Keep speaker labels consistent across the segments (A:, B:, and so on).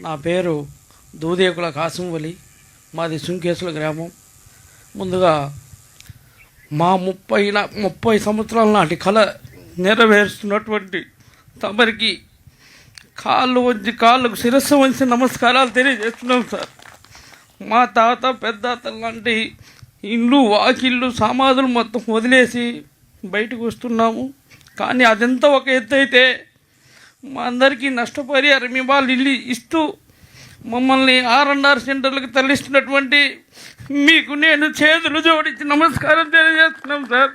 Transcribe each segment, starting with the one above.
A: నా పేరు దూదేకుల కాసింవలి, మాది సుంకేసుల గ్రామం. ముందుగా మా 30 సంవత్సరాల నాటి కళ నెరవేరుస్తున్నటువంటి తమరికి కాళ్ళకు శిరస్సు వంచి నమస్కారాలు తెలియజేస్తున్నాం సార్. మా తాత పెద్దాత లాంటి ఇండ్లు వాకిళ్ళు సమాధులు మొత్తం వదిలేసి బయటకు వస్తున్నాము. కానీ అదంతా ఒక ఎత్తు అయితే మా అందరికీ నష్టపరిహారం ఇవాళ ఇల్లు ఇస్తూ మమ్మల్ని R&R సెంటర్లకు తరలిస్తున్నటువంటి మీకు నేను చేతులు జోడించి నమస్కారం తెలియజేస్తున్నాం సార్.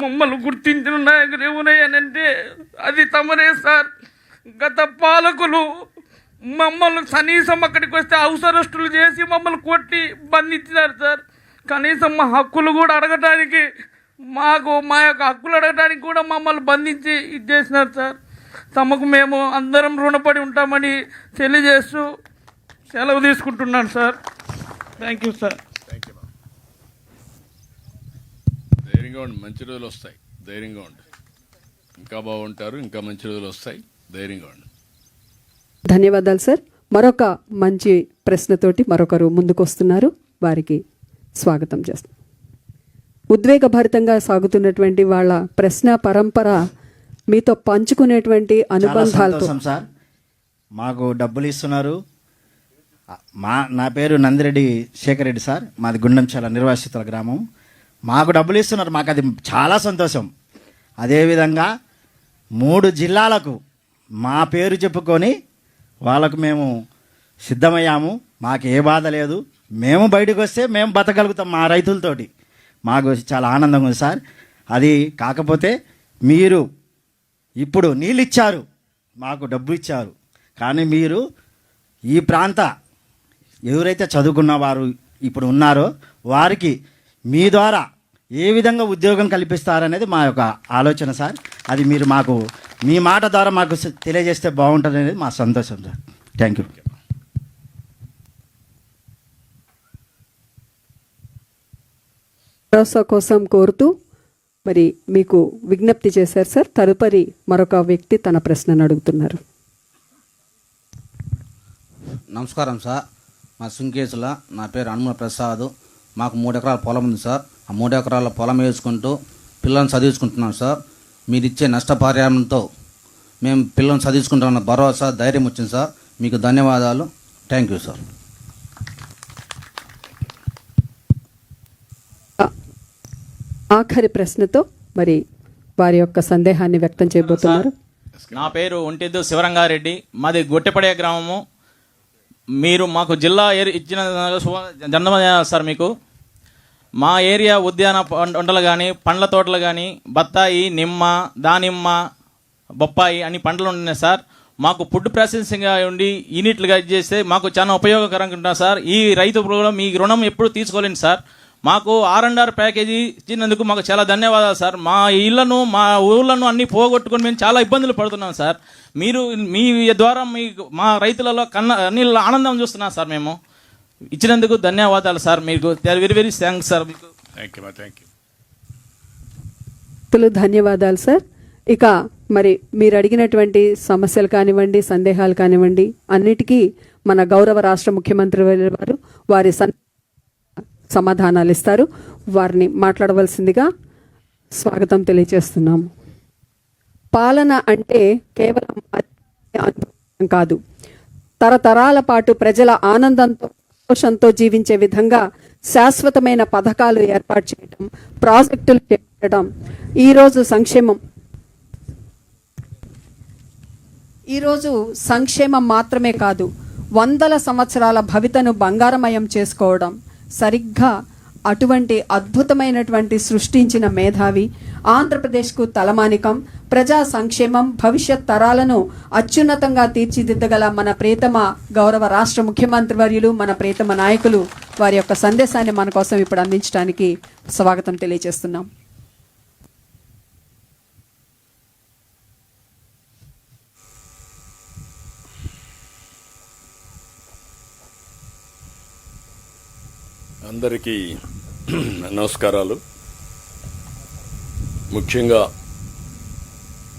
A: మమ్మల్ని గుర్తించిన నాయకులు ఎవరయ్యానంటే అది తమరే సార్. గత పాలకులు మమ్మల్ని కనీసం అక్కడికి వస్తే అవసరస్తులు చేసి మమ్మల్ని కొట్టి బంధించినారు సార్. కనీసం మా హక్కులు కూడా అడగటానికి మా యొక్క హక్కులు అడగటానికి కూడా మమ్మల్ని బంధించి ఇది చేసినారు సార్. తమకు మేము అందరం రుణపడి ఉంటామని తెలియజేస్తూ సెలవు తీసుకుంటున్నాను సార్. Thank you sir.
B: ధైర్యంగా ఉండి, మంచి రోజులు వస్తాయి. ధైర్యంగా ఉండి, ఇంకా బాగుంటారు. ఇంకా మంచి రోజులు వస్తాయి. ధైర్యంగా ఉండి.
C: ధన్యవాదాలు సార్. మరొక మంచి ప్రశ్నతోటి మరొకరు ముందుకు వస్తున్నారు, వారికి స్వాగతం చేస్తాం. ఉద్వేగభరితంగా సాగుతున్నటువంటి వాళ్ళ ప్రశ్న పరంపర మీతో పంచుకునేటువంటి అనుబంధాలతో.
D: సార్, మాకు డబ్బులు ఇస్తున్నారు. నా పేరు నందిరెడ్డి శేఖర్ రెడ్డి సార్. మాది గుండంచాల నిర్వాసితుల గ్రామం. మాకు డబ్బులు ఇస్తున్నారు. మాకు అది చాలా సంతోషం. అదేవిధంగా 3 జిల్లాలకు మా పేరు చెప్పుకొని వాళ్ళకు మేము సిద్ధమయ్యాము. మాకు ఏ బాధ లేదు. మేము బయటకు వస్తే మేము బతకగలుగుతాం మా రైతులతోటి. మాకు చాలా ఆనందంగా ఉంది సార్. అది కాకపోతే మీరు ఇప్పుడు నీళ్ళు ఇచ్చారు, మాకు డబ్బు ఇచ్చారు. కానీ మీరు ఈ ప్రాంత ఎవరైతే చదువుకున్న వారు ఇప్పుడు ఉన్నారో వారికి మీ ద్వారా ఏ విధంగా ఉద్యోగం కల్పిస్తారనేది మా యొక్క ఆలోచన సార్. అది మీరు మాకు మీ మాట ద్వారా మాకు తెలియజేస్తే బాగుంటుంది అనేది మా సంతోషం సార్. Thank you.
C: భరోసా కోసం కోరుతూ మరి మీకు విజ్ఞప్తి చేశారు సార్. తదుపరి మరొక వ్యక్తి తన ప్రశ్నను అడుగుతున్నారు.
E: నమస్కారం సార్. మా సుంకేసుల, నా పేరు హనుమ ప్రసాద్. మాకు 3 ఎకరాల పొలం ఉంది సార్. ఆ 3 ఎకరాల పొలం వేసుకుంటూ పిల్లల్ని చదివించుకుంటున్నాం సార్. మీరు ఇచ్చే నష్టపరిహారంతో మేము పిల్లల్ని చదివించుకుంటామన్న భరోసా, ధైర్యం వచ్చింది సార్. మీకు ధన్యవాదాలు. Thank you sir.
C: ఆఖరి ప్రశ్నతో మరి వారి యొక్క సందేహాన్ని వ్యక్తం చేయబోతున్నారు.
F: నా పేరు ఒంటిద్దు శివరంగారెడ్డి, మాది గొట్టెపడే గ్రామము. మీరు మాకు జిల్లా ఇచ్చిన జన్మదిన సార్. మీకు మా ఏరియా ఉద్యాన పంటలు కానీ, పండ్ల తోటలు కానీ, బత్తాయి, నిమ్మ, దానిమ్మ, బొప్పాయి అన్ని పంటలు ఉన్నాయి సార్. మాకు ఫుడ్ ప్రాసెసింగ్ ఉండి యూనిట్లుగా చేస్తే మాకు చాలా ఉపయోగకరంగా ఉంటుంది సార్. ఈ రైతు మీ రుణం ఎప్పుడు తీసుకోలేండి సార్. మాకు R&R ప్యాకేజీ ఇచ్చినందుకు మాకు చాలా ధన్యవాదాలు సార్. మా ఇళ్లను, మా ఊళ్ళను అన్ని పోగొట్టుకొని మేము చాలా ఇబ్బందులు పడుతున్నాం సార్. మీరు మీ ద్వారా మా రైతులలో అన్ని ఆనందం చూస్తున్నాం సార్. మేము ఇచ్చినందుకు ధన్యవాదాలు సార్. మీకు వెరీ వెరీ థ్యాంక్స్ సార్. మీకు
B: థ్యాంక్ యూ.
C: ధన్యవాదాలు సార్. ఇక మరి మీరు అడిగినటువంటి సమస్యలు కానివ్వండి, సందేహాలు కానివ్వండి, అన్నిటికీ మన గౌరవ రాష్ట్ర ముఖ్యమంత్రి వారు వారి సమాధానాలు ఇస్తారు. వారిని మాట్లాడవలసిందిగా స్వాగతం తెలియజేస్తున్నాము. పాలన అంటే కేవలం అనుభవం కాదు, తరతరాల పాటు ప్రజల ఆనందంతో, సంతోషంతో జీవించే విధంగా శాశ్వతమైన పథకాలు ఏర్పాటు చేయడం, ప్రాజెక్టులు చేపట్టడం. ఈరోజు సంక్షేమం మాత్రమే కాదు, 100 సంవత్సరాల భవితను బంగారమయం చేసుకోవడం. సరిగ్గా అటువంటి అద్భుతమైనటువంటి సృష్టించిన మేధావి, ఆంధ్రప్రదేశ్కు తలమానికం, ప్రజా సంక్షేమం, భవిష్యత్ తరాలను అత్యున్నతంగా తీర్చిదిద్దగల మన ప్రియతమ గౌరవ రాష్ట్ర ముఖ్యమంత్రి వర్యులు, మన ప్రియతమ నాయకులు వారి యొక్క సందేశాన్ని మన కోసం ఇప్పుడు అందించడానికి స్వాగతం తెలియజేస్తున్నాం.
B: అందరికీ నమస్కారాలు. ముఖ్యంగా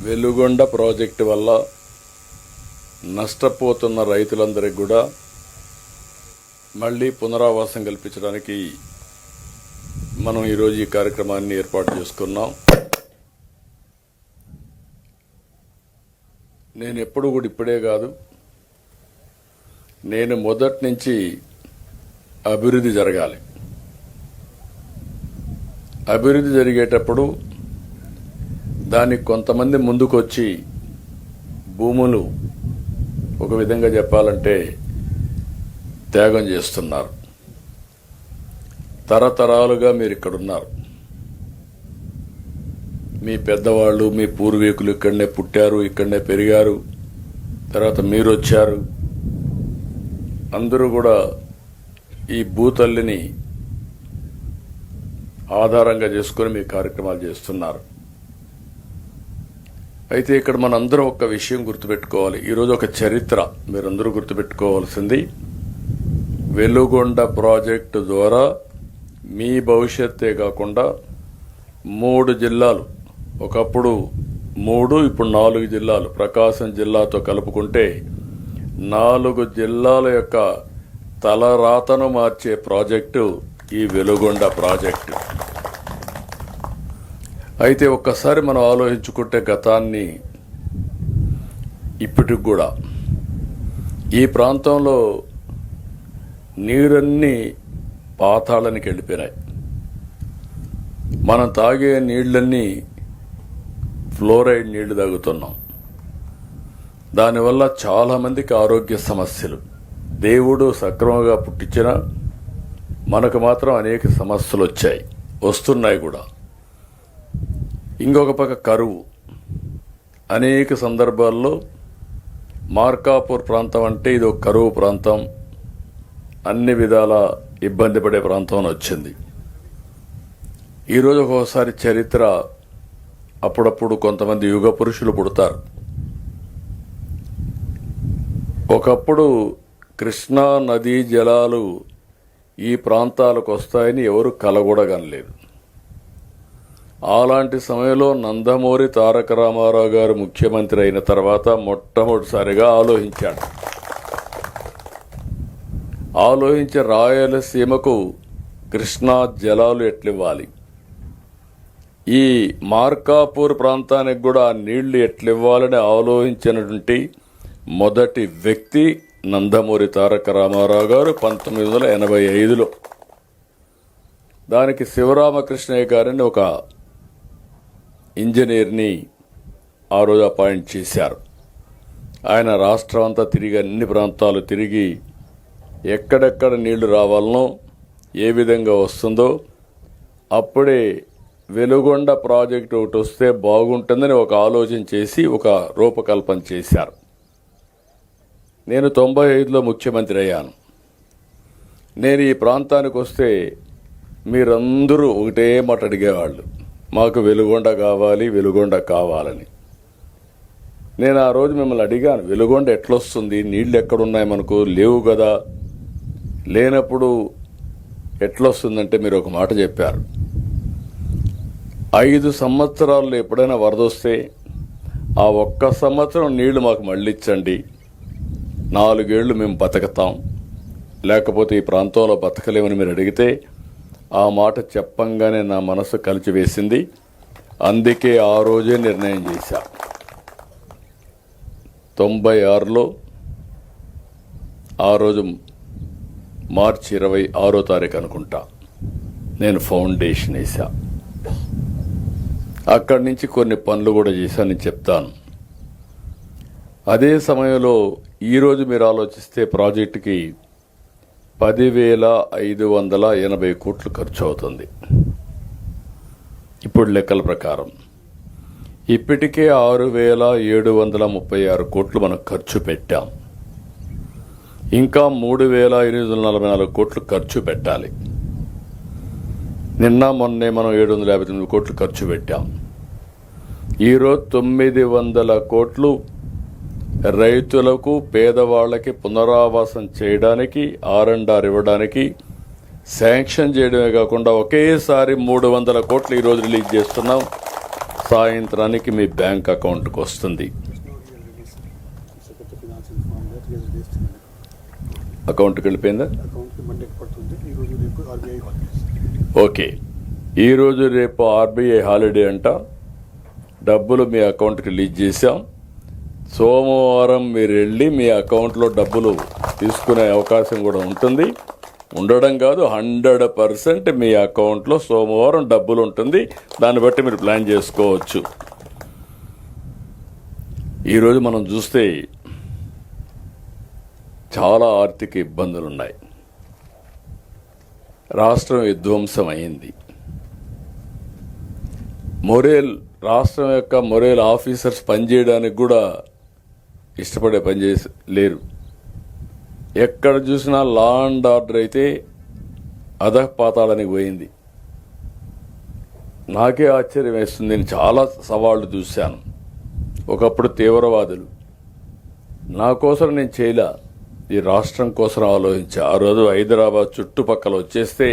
B: వెలుగొండ ప్రాజెక్టు వల్ల నష్టపోతున్న రైతులందరికీ కూడా మళ్ళీ పునరావాసం కల్పించడానికి మనం ఈరోజు ఈ కార్యక్రమాన్ని ఏర్పాటు చేసుకున్నాం. నేను ఎప్పుడు కూడా ఇప్పుడే కాదు, నేను మొదటి నుంచి అభివృద్ధి జరగాలి. అభివృద్ధి జరిగేటప్పుడు దానికి కొంతమంది ముందుకొచ్చి భూములు ఒక విధంగా చెప్పాలంటే త్యాగం చేస్తున్నారు. తరతరాలుగా మీరు ఇక్కడున్నారు. మీ పెద్దవాళ్ళు, మీ పూర్వీకులు ఇక్కడనే పుట్టారు, ఇక్కడనే పెరిగారు. తర్వాత మీరు వచ్చారు. అందరూ కూడా ఈ భూతల్లిని ఆధారంగా చేసుకుని మీ కార్యక్రమాలు చేస్తున్నారు. అయితే ఇక్కడ మనందరం ఒక విషయం గుర్తుపెట్టుకోవాలి. ఈరోజు ఒక చరిత్ర మీరందరూ గుర్తుపెట్టుకోవాల్సింది, వెలుగొండ ప్రాజెక్టు ద్వారా మీ భవిష్యత్తే కాకుండా 3 జిల్లాలు, ఒకప్పుడు 3 ఇప్పుడు 4 జిల్లాలు, ప్రకాశం జిల్లాతో కలుపుకుంటే 4 జిల్లాల యొక్క తలరాతను మార్చే ప్రాజెక్టు ఈ వెలుగొండ ప్రాజెక్టు. అయితే ఒక్కసారి మనం ఆలోచించుకుంటే గతాన్ని ఇప్పటికి కూడా ఈ ప్రాంతంలో నీరన్నీ పాతాళానికి వెళ్ళిపోయినాయి. మనం తాగే నీళ్లన్నీ ఫ్లోరైడ్ నీళ్లు తాగుతున్నాం. దానివల్ల చాలా మందికి ఆరోగ్య సమస్యలు. దేవుడు సక్రమంగా పుట్టించిన మనకు మాత్రం అనేక సమస్యలు వచ్చాయి, వస్తున్నాయి కూడా. ఇంకొక పక్క కరువు. అనేక సందర్భాల్లో మార్కాపూర్ ప్రాంతం అంటే ఇది ఒక కరువు ప్రాంతం, అన్ని విధాల ఇబ్బంది పడే ప్రాంతం వచ్చింది. ఈరోజు ఒక్కోసారి చరిత్ర, అప్పుడప్పుడు కొంతమంది యుగ పురుషులు పుడతారు. ఒకప్పుడు కృష్ణా నదీ జలాలు ఈ ప్రాంతాలకు వస్తాయని ఎవరు కలగూడగనలేదు. అలాంటి సమయంలో నందమూరి తారక రామారావు గారు ముఖ్యమంత్రి అయిన తర్వాత మొట్టమొదటిసారిగా ఆలోచించి రాయలసీమకు కృష్ణా జలాలు ఎట్లివ్వాలి, ఈ మార్కాపూర్ ప్రాంతానికి కూడా నీళ్లు ఎట్లివ్వాలని ఆలోచించినటువంటి మొదటి వ్యక్తి నందమూరి తారక రామారావు గారు 1985లో. దానికి శివరామకృష్ణయ్య గారిని ఒక ఇంజనీర్ని ఆ రోజు అపాయింట్ చేశారు. ఆయన రాష్ట్రం అంతా తిరిగి, అన్ని ప్రాంతాలు తిరిగి ఎక్కడెక్కడ నీళ్లు రావాలనో, ఏ విధంగా వస్తుందో, అప్పుడే వెలుగొండ ప్రాజెక్టు ఒకటి వస్తే బాగుంటుందని ఒక ఆలోచన చేసి ఒక రూపకల్పన చేశారు. నేను 95లో ముఖ్యమంత్రి అయ్యాను. నేను ఈ ప్రాంతానికి వస్తే మీరందరూ ఒకటే మాట అడిగేవాళ్ళు, మాకు వెలుగొండ కావాలి, వెలుగొండ కావాలని. నేను ఆ రోజు మిమ్మల్ని అడిగాను, వెలుగొండ ఎట్లొస్తుంది, నీళ్లు ఎక్కడున్నాయి, మనకు లేవు కదా, లేనప్పుడు ఎట్లొస్తుందంటే మీరు ఒక మాట చెప్పారు, 5 సంవత్సరాల్లో ఎప్పుడైనా వరద వస్తే ఆ 1 సంవత్సరం నీళ్లు మాకు మళ్ళీ ఇచ్చండి, 4 ఏళ్లు మేము బతకతాం, లేకపోతే ఈ ప్రాంతంలో బతకలేమని మీరు అడిగితే, ఆ మాట చెప్పంగానే నా మనసు కలిచివేసింది. అందుకే ఆ రోజే నిర్ణయం చేశా. 96లో ఆ రోజు మార్చి 26వ తారీఖు అనుకుంటా నేను ఫౌండేషన్ వేసా. అక్కడి నుంచి కొన్ని పనులు కూడా చేశానని చెప్తాను. అదే సమయంలో ఈరోజు మీరు ఆలోచిస్తే ప్రాజెక్టుకి 10,580 కోట్లు ఖర్చు అవుతుంది ఇప్పుడు లెక్కల ప్రకారం. ఇప్పటికే 6,736 కోట్లు మనం ఖర్చు పెట్టాం. ఇంకా 3,844 కోట్లు ఖర్చు పెట్టాలి. నిన్న మొన్నే మనం 759 కోట్లు ఖర్చు పెట్టాం. ఈరోజు 900 కోట్లు రైతులకు, పేదవాళ్లకి పునరావాసం చేయడానికి, R&R ఇవ్వడానికి శాంక్షన్ చేయడమే కాకుండా ఒకేసారి 300 కోట్లు ఈరోజు రిలీజ్ చేస్తున్నాం. సాయంత్రానికి మీ బ్యాంక్ అకౌంట్కి వస్తుంది. అకౌంట్కి వెళ్ళిపోయిందా? ఓకే, ఈరోజు రేపు ఆర్బీఐ హాలిడే అంట. డబ్బులు మీ అకౌంట్కి రిలీజ్ చేశాం. సోమవారం మీరు వెళ్ళి మీ అకౌంట్లో డబ్బులు తీసుకునే అవకాశం కూడా ఉంటుంది. ఉండడం కాదు, 100% మీ అకౌంట్లో సోమవారం డబ్బులు ఉంటుంది. దాన్ని బట్టి మీరు ప్లాన్ చేసుకోవచ్చు. ఈరోజు మనం చూస్తే చాలా ఆర్థిక ఇబ్బందులు ఉన్నాయి. రాష్ట్రం విధ్వంసం అయింది. రాష్ట్రం యొక్క మొరేల్ ఆఫీసర్స్ పనిచేయడానికి కూడా ఇష్టపడే పనిచేసి లేరు. ఎక్కడ చూసినా లా అండ్ ఆర్డర్ అయితే అధపాతాళానికి పోయింది. నాకే ఆశ్చర్యం వేస్తుంది. నేను చాలా సవాళ్లు చూశాను. ఒకప్పుడు తీవ్రవాదులు, నా కోసం నేను చేయలే, ఈ రాష్ట్రం కోసం ఆలోచించా. ఆ రోజు హైదరాబాద్ చుట్టుపక్కల వచ్చేస్తే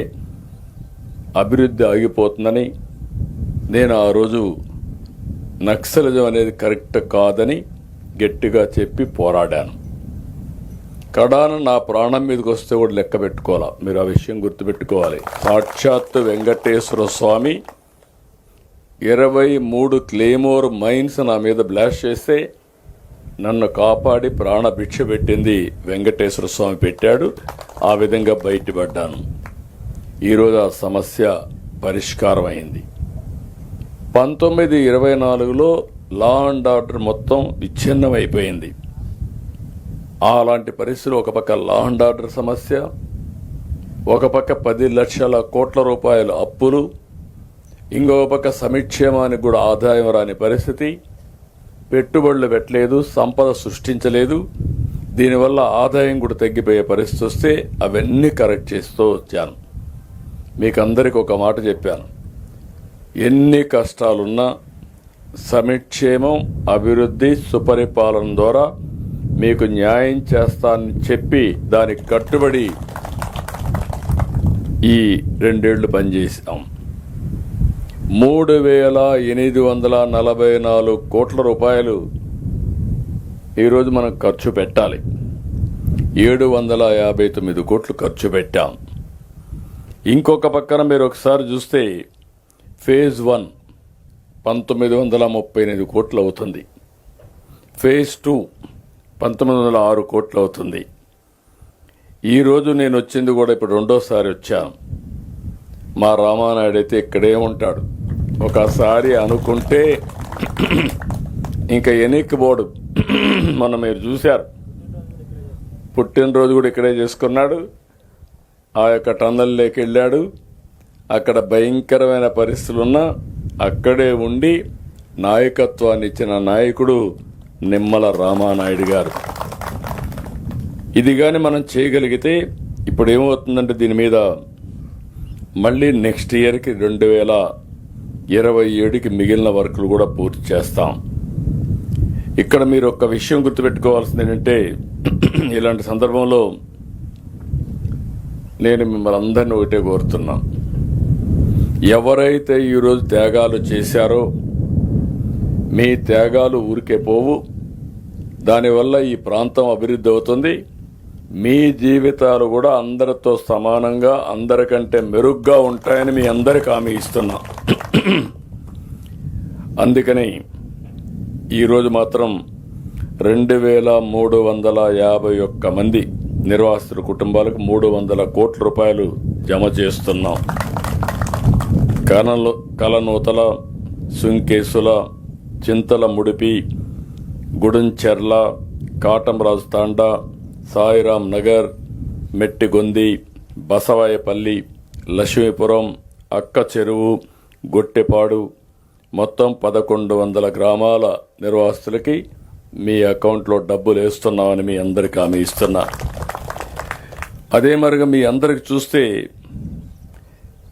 B: అభివృద్ధి ఆగిపోతుందని నేను ఆ రోజు నక్సలిజం అనేది కరెక్ట్ కాదని గట్టిగా చెప్పి పోరాడాను. కడాన నా ప్రాణం మీదకి వస్తే కూడా లెక్క పెట్టుకోవాలా. మీరు ఆ విషయం గుర్తుపెట్టుకోవాలి. సాక్షాత్తు వెంకటేశ్వర స్వామి 23 క్లేమోర్ మైన్స్ నా మీద బ్లాస్ట్ చేస్తే నన్ను కాపాడి ప్రాణ భిక్ష పెట్టింది వెంకటేశ్వర స్వామి పెట్టాడు. ఆ విధంగా బయటపడ్డాను. ఈరోజు ఆ సమస్య పరిష్కారం అయింది. 1924లో లా అండ్ ఆర్డర్ మొత్తం విచ్ఛిన్నం అయిపోయింది. అలాంటి పరిస్థితులు, ఒక పక్క లా అండ్ ఆర్డర్ సమస్య, ఒక పక్క 10 లక్షల కోట్ల రూపాయల అప్పులు, ఇంకొక పక్క సంక్షేమానికి కూడా ఆదాయం రాని పరిస్థితి, పెట్టుబడులు పెట్టలేదు, సంపద సృష్టించలేదు, దీనివల్ల ఆదాయం కూడా తగ్గిపోయే పరిస్థితి వస్తే అవన్నీ కరెక్ట్ చేస్తూ వచ్చాను. మీకు అందరికి ఒక మాట చెప్పాను, ఎన్ని కష్టాలున్నా సంక్షేమం, అభివృద్ధి, సుపరిపాలన ద్వారా మీకు న్యాయం చేస్తానని చెప్పి దానికి కట్టుబడి ఈ 2 ఏళ్లు పనిచేసాం. 3,844 కోట్ల రూపాయలు ఈరోజు మనం ఖర్చు పెట్టాలి. 759 కోట్లు ఖర్చు పెట్టాం. ఇంకొక పక్కన మీరు ఒకసారి చూస్తే ఫేజ్ 1 1938 కోట్లు అవుతుంది. ఫేజ్ 2 1906 కోట్లు అవుతుంది. ఈరోజు నేను వచ్చింది కూడా ఇప్పుడు రెండోసారి వచ్చాను. మా రామానాయుడు అయితే ఇక్కడే ఉంటాడు. ఒకసారి అనుకుంటే ఇంకా ఎన్నిక బోర్డు మొన్న మీరు చూశారు, పుట్టినరోజు కూడా ఇక్కడే చేసుకున్నాడు. ఆ యొక్క టన్నల్లోకి వెళ్ళాడు. అక్కడ భయంకరమైన పరిస్థితులున్నా అక్కడే ఉండి నాయకత్వాన్ని ఇచ్చిన నాయకుడు నిమ్మల రామానాయుడు గారు. ఇది కానీ మనం చేయగలిగితే ఇప్పుడు ఏమవుతుందంటే దీని మీద మళ్ళీ నెక్స్ట్ ఇయర్కి 2027కి మిగిలిన వర్కులు కూడా పూర్తి చేస్తాం. ఇక్కడ మీరు ఒక విషయం గుర్తుపెట్టుకోవాల్సింది ఏంటంటే, ఇలాంటి సందర్భంలో నేను మిమ్మల్ని అందరినీ ఒకటే కోరుతున్నా, ఎవరైతే ఈరోజు త్యాగాలు చేశారో మీ త్యాగాలు ఊరికే పోవు. దానివల్ల ఈ ప్రాంతం అభివృద్ధి అవుతుంది. మీ జీవితాలు కూడా అందరితో సమానంగా, అందరికంటే మెరుగ్గా ఉంటాయని మీ అందరికి హామీ ఇస్తున్నా. అందుకని ఈరోజు మాత్రం 2,351 మంది నిర్వాసితుల కుటుంబాలకు 300 కోట్ల రూపాయలు జమ చేస్తున్నాం. కలనూతల, సుంకేసుల, చింతల ముడిపి, గుడుంచెర్ల, కాటంరాజు తాండా, సాయిరాం నగర్, మెట్టిగొంది, బసవాయపల్లి, లక్ష్మీపురం, అక్క చెరువు, గొట్టెపాడు మొత్తం 1100 గ్రామాల నిర్వాసితులకి మీ అకౌంట్లో డబ్బులు వేస్తున్నామని మీ అందరికీ హామీ ఇస్తున్నా. అదే మరిగా మీ అందరికి చూస్తే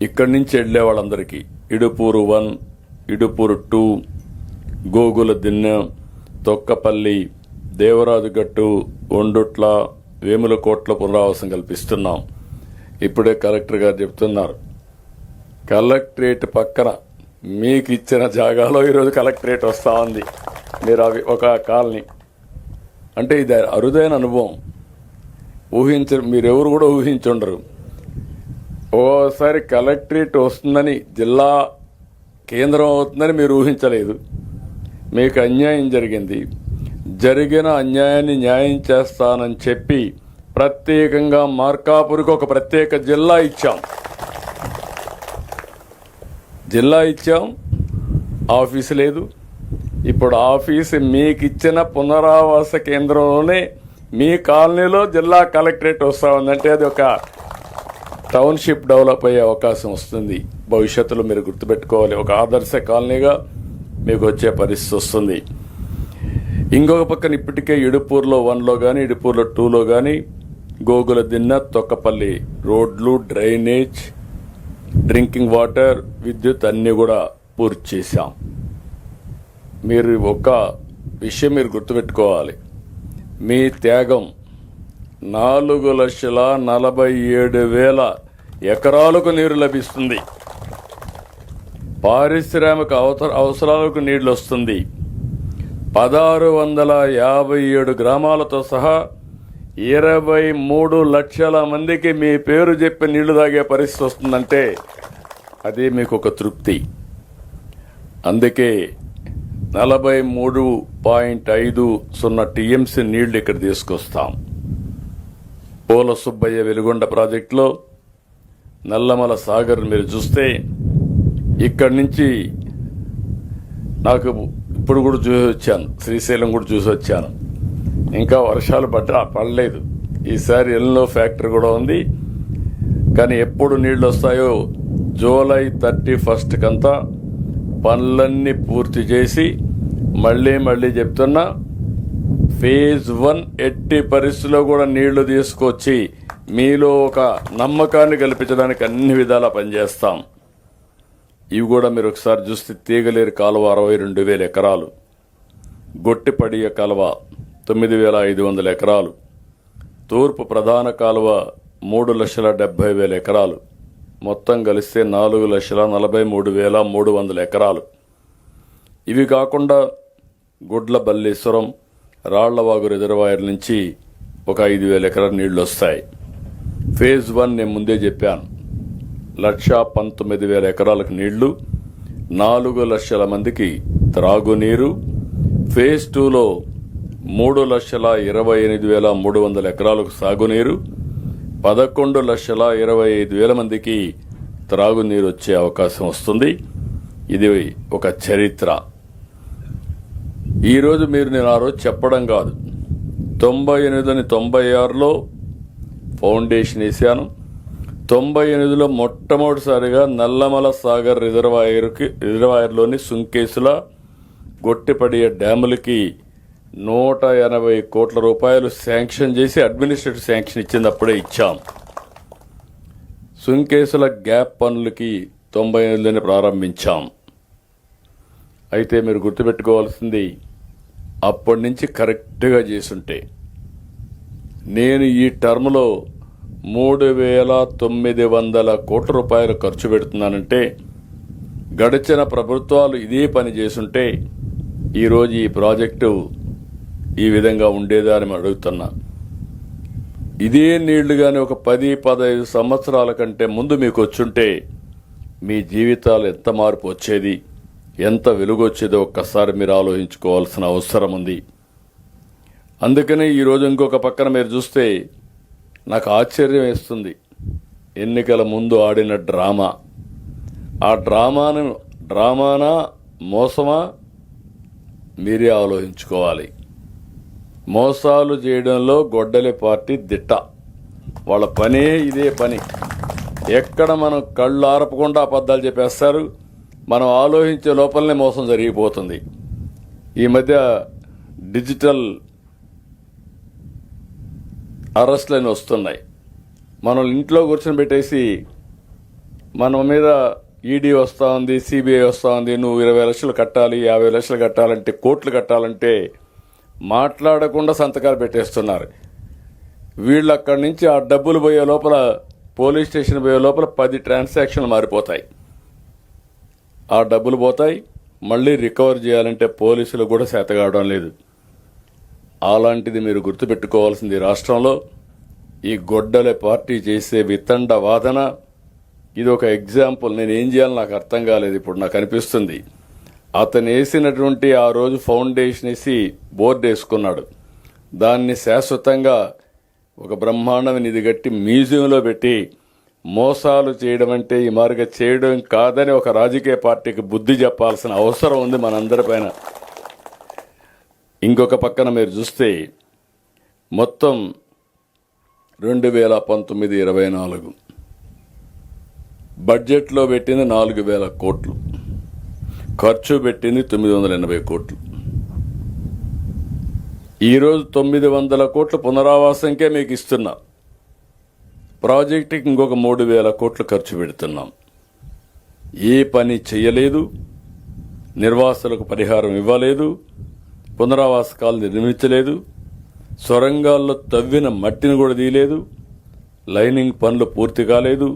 B: ఇక్కడి నుంచి వెళ్లే వాళ్ళందరికీ ఇడుపూరు 1, ఇడుపూరు 2, గోగుల దిన్నె, తొక్కపల్లి, దేవరాజుగట్టు, ఒండుట్ల, వేములకోట్ల పునరావాసం కల్పిస్తున్నాం. ఇప్పుడే కలెక్టర్ గారు చెప్తున్నారు, కలెక్టరేట్ పక్కన మీకు ఇచ్చిన జాగాలో ఈరోజు కలెక్టరేట్ వస్తూ ఉంది. మీరు అవి ఒక కాలనీ అంటే ఇది అరుదైన అనుభవం. మీరెవరు కూడా ఊహించుండరు. ఓసారి కలెక్టరేట్ వస్తుందని, జిల్లా కేంద్రం అవుతుందని మీరు ఊహించలేదు. మీకు అన్యాయం జరిగింది. జరిగిన అన్యాయాన్ని న్యాయం చేస్తానని చెప్పి ప్రత్యేకంగా మార్కాపురికి ఒక ప్రత్యేక జిల్లా ఇచ్చాం. ఆఫీసు లేదు. ఇప్పుడు ఆఫీసు మీకు ఇచ్చిన పునరావాస కేంద్రంలోనే మీ కాలనీలో జిల్లా కలెక్టరేట్ వస్తూ ఉందంటే అది ఒక టౌన్షిప్ డెవలప్ అయ్యే అవకాశం వస్తుంది. భవిష్యత్తులో మీరు గుర్తుపెట్టుకోవాలి, ఒక ఆదర్శ కాలనీగా మీకు వచ్చే పరిస్థితి వస్తుంది. ఇంకొక పక్కన ఇప్పటికే ఇడుపూర్లో 1లో కానీ ఇడుపూర్లో 2లో కానీ గోగుల దిన్న, తొక్కపల్లి రోడ్లు, డ్రైనేజ్, డ్రింకింగ్ వాటర్, విద్యుత్ అన్నీ కూడా పూర్తి చేశాం. మీరు ఒక విషయం మీరు గుర్తుపెట్టుకోవాలి, మీ త్యాగం 4,47,000 ఎకరాలకు నీరు లభిస్తుంది. పారిశ్రామిక అవసరాలకు నీళ్లు వస్తుంది. 1,657 గ్రామాలతో సహా 23 లక్షల మందికి మీ పేరు చెప్పి నీళ్లు తాగే పరిస్థితి వస్తుందంటే అదే మీకు ఒక తృప్తి. అందుకే 43.50 టీఎంసీ నీళ్లు ఇక్కడ తీసుకొస్తాం. పోల సుబ్బయ్య వెలుగొండ ప్రాజెక్టులో నల్లమల సాగర్ మీరు చూస్తే ఇక్కడి నుంచి నాకు ఇప్పుడు కూడా చూసి వచ్చాను, శ్రీశైలం కూడా చూసి వచ్చాను. ఇంకా వర్షాలు పడలేదు. ఈసారి ఎల్నో ఫ్యాక్టరీ కూడా ఉంది. కానీ ఎప్పుడు నీళ్లు వస్తాయో జూలై 31 కంతా పనులన్నీ పూర్తి చేసి మళ్ళీ చెప్తున్నా, ఫేజ్ 1 ఎట్టి పరిస్థితుల్లో కూడా నీళ్లు తీసుకొచ్చి మీలో ఒక నమ్మకాన్ని కల్పించడానికి అన్ని విధాలా పనిచేస్తాం. ఇవి కూడా మీరు ఒకసారి చూస్తే తీగలేరు కాలువ 62,000 ఎకరాలు, గొట్టిపడియ కాలువ 9,500 ఎకరాలు, తూర్పు ప్రధాన కాలువ 3,70,000 ఎకరాలు, మొత్తం కలిస్తే 4,43,300 ఎకరాలు. ఇవి కాకుండా గుడ్ల బల్లేశ్వరం, రాళ్లవాగు రిజర్వాయర్ నుంచి ఒక 5,000 ఎకరాల నీళ్లు వస్తాయి. ఫేజ్ 1 నేను ముందే చెప్పాను, 1,19,000 ఎకరాలకు నీళ్లు, 4 లక్షల మందికి త్రాగునీరు. ఫేజ్ 2లో 3,28,300 ఎకరాలకు సాగునీరు, 11,25,000 మందికి త్రాగునీరు వచ్చే అవకాశం వస్తుంది. ఇది ఒక చరిత్ర. ఈరోజు నేను ఆ రోజు చెప్పడం కాదు, 98-96లో ఫౌండేషన్ వేశాను. 98లో మొట్టమొదటిసారిగా నల్లమల సాగర్ రిజర్వాయర్లోని సుంకేసుల, గొట్టిపడియ డ్యాములకి 180 కోట్ల రూపాయలు శాంక్షన్ చేసి అడ్మినిస్ట్రేటివ్ శాంక్షన్ ఇచ్చినప్పుడే ఇచ్చాం. సుంకేసుల గ్యాప్ పనులకి 98లోనే ప్రారంభించాం. అయితే మీరు గుర్తుపెట్టుకోవాల్సింది, అప్పటి నుంచి కరెక్ట్గా చేసుంటే నేను ఈ టర్మ్లో 3,900 కోట్ల రూపాయలు ఖర్చు పెడుతున్నానంటే గడిచిన ప్రభుత్వాలు ఇదే పని చేసుంటే ఈరోజు ఈ ప్రాజెక్టు ఈ విధంగా ఉండేదా అని అడుగుతున్నా. ఇదే నీళ్లు కానీ ఒక 10-15 సంవత్సరాల కంటే ముందు మీకు వచ్చుంటే మీ జీవితాలు ఎంత మార్పు వచ్చేది, ఎంత వెలుగు వచ్చేదో ఒక్కసారి మీరు ఆలోచించుకోవాల్సిన అవసరం ఉంది. అందుకని ఈరోజు ఇంకొక పక్కన మీరు చూస్తే నాకు ఆశ్చర్యం వేస్తుంది. ఎన్నికల ముందు ఆడిన డ్రామా, ఆ డ్రామానా మోసమా మీరే ఆలోచించుకోవాలి. మోసాలు చేయడంలో గొడ్డలి పార్టీ దిట్ట. వాళ్ళ పనే ఇదే పని. ఎక్కడ మనం కళ్ళు ఆరపకుండా అబద్ధాలు చెప్పేస్తారు, మనం ఆలోచించే లోపలనే మోసం జరిగిపోతుంది. ఈ మధ్య డిజిటల్ అరెస్ట్లని వస్తున్నాయి. మనం ఇంట్లో కూర్చొని పెట్టేసి మన మీద ఈడీ వస్తూ ఉంది, సిబిఐ వస్తూ ఉంది, నువ్వు 20 లక్షలు కట్టాలి, 50 లక్షలు కట్టాలంటే, కోట్లు కట్టాలంటే మాట్లాడకుండా సంతకాలు పెట్టేస్తున్నారు. వీళ్ళు అక్కడి నుంచి ఆ డబ్బులు పోయే లోపల, పోలీస్ స్టేషన్ పోయే లోపల 10 ట్రాన్సాక్షన్లు మారిపోతాయి. ఆ డబ్బులు పోతాయి. మళ్ళీ రికవర్ చేయాలంటే పోలీసులు కూడా చేతగావడం లేదు. అలాంటిది మీరు గుర్తుపెట్టుకోవాల్సింది. రాష్ట్రంలో ఈ గొడ్డల పార్టీ చేసే వితండ వాదన ఇది ఒక ఎగ్జాంపుల్. నేను ఏం చేయాలో నాకు అర్థం కాలేదు. ఇప్పుడు నాకు అనిపిస్తుంది అతను వేసినటువంటి ఆ రోజు ఫౌండేషన్ వేసి బోర్డు వేసుకున్నాడు. దాన్ని శాశ్వతంగా ఒక బ్రహ్మాండమైన ఇది కట్టి మ్యూజియంలో పెట్టి మోసాలు చేయడం అంటే ఈ మార్గ చేయడం కాదని ఒక రాజకీయ పార్టీకి బుద్ధి చెప్పాల్సిన అవసరం ఉంది మనందరిపైన. ఇంకొక పక్కన మీరు చూస్తే మొత్తం 2019-24 బడ్జెట్లో పెట్టింది 4,000 కోట్లు, ఖర్చు పెట్టింది 980 కోట్లు. ఈరోజు 900 కోట్లు పునరావాసంకే మీకు ఇస్తున్నా. ప్రాజెక్టుకి ఇంకొక 3,000 కోట్లు ఖర్చు పెడుతున్నాం. ఏ పని చేయలేదు, నిర్వాసులకు పరిహారం ఇవ్వలేదు, పునరావాసకాలు నిర్మించలేదు, సొరంగాల్లో తవ్విన మట్టిని కూడా తీయలేదు, లైనింగ్ పనులు పూర్తి కాలేదు,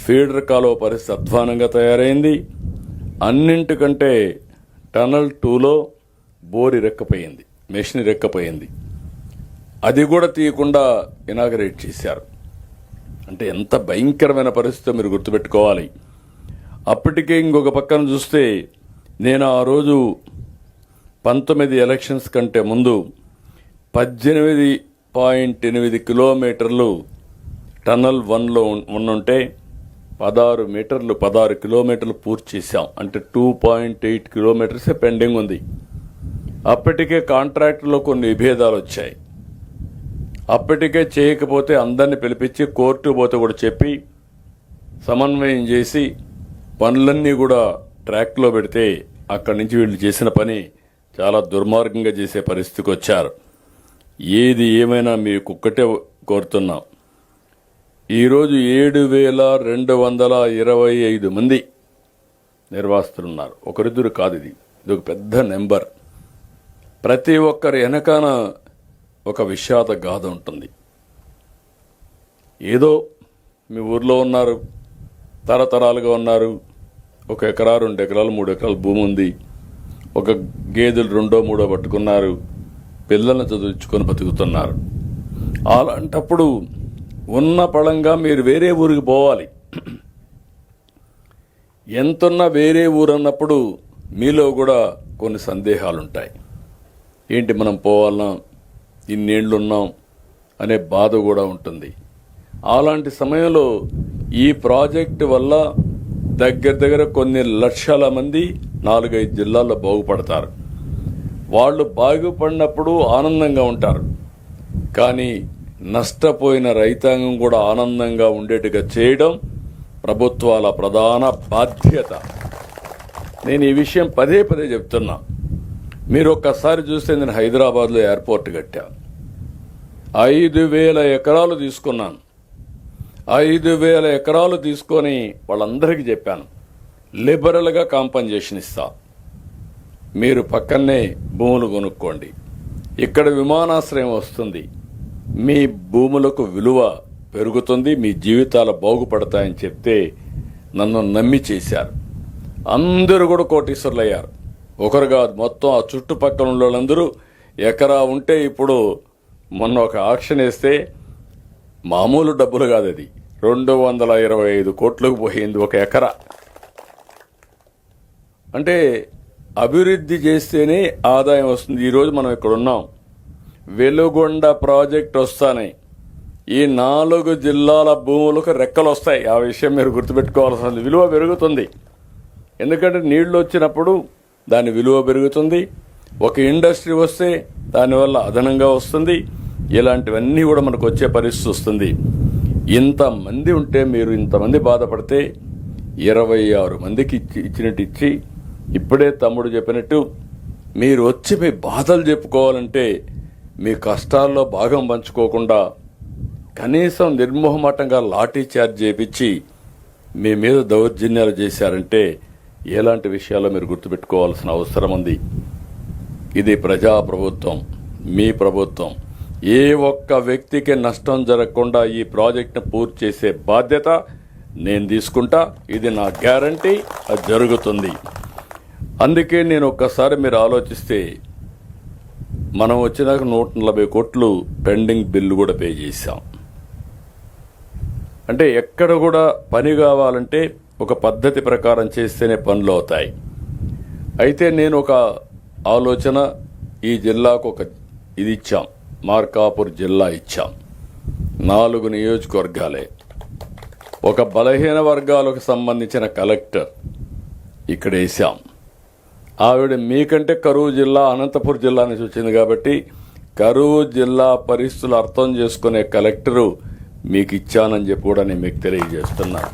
B: ఫీడర్ కాలువ పరిస్థితి అధ్వానంగా తయారైంది. అన్నింటికంటే టనల్ 2లో బోర్ ఇరక్కపోయింది, మెషిన్ ఇరక్కపోయింది. అది కూడా తీయకుండా ఇనాగరేట్ చేశారు. అంటే ఎంత భయంకరమైన పరిస్థితి మీరు గుర్తుపెట్టుకోవాలి. అప్పటికే ఇంకొక పక్కన చూస్తే నేను ఆ రోజు 19 ఎలక్షన్స్ కంటే ముందు 18.8 కిలోమీటర్లు టన్నల్ 1లో ఉంటే 16 కిలోమీటర్లు పూర్తి చేశాం. అంటే 2.8 కిలోమీటర్స్ పెండింగ్ ఉంది. అప్పటికే కాంట్రాక్టులో కొన్ని విభేదాలు వచ్చాయి. అప్పటికే చేయకపోతే అందరిని పిలిపించి కోర్టు పోతే కూడా చెప్పి సమన్వయం చేసి పనులన్నీ కూడా ట్రాక్లో పెడితే అక్కడి నుంచి వీళ్ళు చేసిన పని చాలా దుర్మార్గంగా చేసే పరిస్థితికి వచ్చారు. ఏది ఏమైనా మీకు ఒక్కటే కోరుతున్నాం, ఈరోజు 7,225 మంది నిర్వాసితులున్నారు. ఒకరిద్దరు కాదు, ఇది ఒక పెద్ద నెంబర్. ప్రతి ఒక్కరి వెనకాన ఒక విషాద గాథ ఉంటుంది. ఏదో మీ ఊర్లో ఉన్నారు, తరతరాలుగా ఉన్నారు, 1 ఎకరా 2 ఎకరాలు 3 ఎకరాల భూమి ఉంది, ఒక గేదెలు 2 3 పట్టుకున్నారు, పిల్లల్ని చదివించుకొని బతుకుతున్నారు. అలాంటప్పుడు ఉన్న పళంగా మీరు వేరే ఊరికి పోవాలి. ఎంతున్నా వేరే ఊరు అన్నప్పుడు మీలో కూడా కొన్ని సందేహాలుంటాయి. ఏంటి మనం పోవాలన్నా, ఇన్నేళ్లున్నాం అనే బాధ కూడా ఉంటుంది. అలాంటి సమయంలో ఈ ప్రాజెక్టు వల్ల దగ్గర కొన్ని లక్షల మంది 4-5 జిల్లాల్లో బాగుపడతారు. వాళ్ళు బాగుపడినప్పుడు ఆనందంగా ఉంటారు. కానీ నష్టపోయిన రైతాంగం కూడా ఆనందంగా ఉండేట్టుగా చేయడం ప్రభుత్వాల ప్రధాన బాధ్యత. నేను ఈ విషయం పదే చెప్తున్నా. మీరు ఒక్కసారి చూస్తే నేను హైదరాబాద్లో ఎయిర్పోర్ట్ కట్టా. 5,000 ఎకరాలు తీసుకున్నాను. 5,000 ఎకరాలు తీసుకొని వాళ్ళందరికీ చెప్పాను, లిబరల్గా కాంపన్సేషన్ ఇస్తా, మీరు పక్కనే భూములు కొనుక్కోండి, ఇక్కడ విమానాశ్రయం వస్తుంది, మీ భూములకు విలువ పెరుగుతుంది, మీ జీవితాలు బాగుపడతాయని చెప్తే నన్ను నమ్మి చేశారు. అందరూ కూడా కోటీశ్వరులు అయ్యారు. ఒకరు కాదు, మొత్తం ఆ చుట్టుపక్కల ఉన్న వాళ్ళందరూ ఎకరా ఉంటే ఇప్పుడు మొన్న ఒక ఆక్షన్ వేస్తే మామూలు డబ్బులు కాదు, అది 225 కోట్లకు పోయింది ఒక ఎకరా. అంటే అభివృద్ధి చేస్తేనే ఆదాయం వస్తుంది. ఈరోజు మనం ఇక్కడ ఉన్నాం, వెలుగొండ ప్రాజెక్ట్ వస్తానే ఈ 4 జిల్లాల భూములకు రెక్కలు వస్తాయి. ఆ విషయం మీరు గుర్తుపెట్టుకోవాల్సింది. విలువ పెరుగుతుంది, ఎందుకంటే నీళ్లు వచ్చినప్పుడు దాని విలువ పెరుగుతుంది. ఒక ఇండస్ట్రీ వస్తే దానివల్ల అదనంగా వస్తుంది. ఇలాంటివన్నీ కూడా మనకు వచ్చే పరిస్థితి వస్తుంది. ఇంతమంది ఉంటే మీరు ఇంతమంది బాధపడితే 26 మందికి ఇచ్చినట్టు ఇచ్చి, ఇప్పుడే తమ్ముడు చెప్పినట్టు మీరు వచ్చి మీ బాధలు చెప్పుకోవాలంటే మీ కష్టాల్లో భాగం పంచుకోకుండా కనీసం నిర్మోహమాటంగా లాఠీ చార్జ్ చేయించి మీ మీద దౌర్జన్యాలు చేశారంటే ఎలాంటి విషయాల్లో మీరు గుర్తుపెట్టుకోవాల్సిన అవసరం ఉంది. ఇది ప్రజాప్రభుత్వం, మీ ప్రభుత్వం. ఏ ఒక్క వ్యక్తికి నష్టం జరగకుండా ఈ ప్రాజెక్టును పూర్తి చేసే బాధ్యత నేను తీసుకుంటా. ఇది నా గ్యారంటీ, అది జరుగుతుంది. అందుకే నేను ఒక్కసారి మీరు ఆలోచిస్తే మనం వచ్చినాక 140 కోట్లు పెండింగ్ బిల్లు కూడా పే చేశాం. అంటే ఎక్కడ కూడా పని కావాలంటే ఒక పద్ధతి ప్రకారం చేస్తేనే పనులు అవుతాయి. అయితే నేను ఒక ఆలోచన, ఈ జిల్లాకు ఒక ఇది ఇచ్చాం, మార్కాపూర్ జిల్లా ఇచ్చాం, 4 నియోజకవర్గాలే. ఒక బలహీన వర్గాలకు సంబంధించిన కలెక్టర్ ఇక్కడ వేసాం. ఆవిడ మీకంటే కరూరు జిల్లా, అనంతపురం జిల్లా నుంచి వచ్చింది కాబట్టి కరూరు జిల్లా పరిస్థితులు అర్థం చేసుకునే కలెక్టరు మీకు ఇచ్చానని చెప్పి కూడా నేను మీకు తెలియజేస్తున్నాను.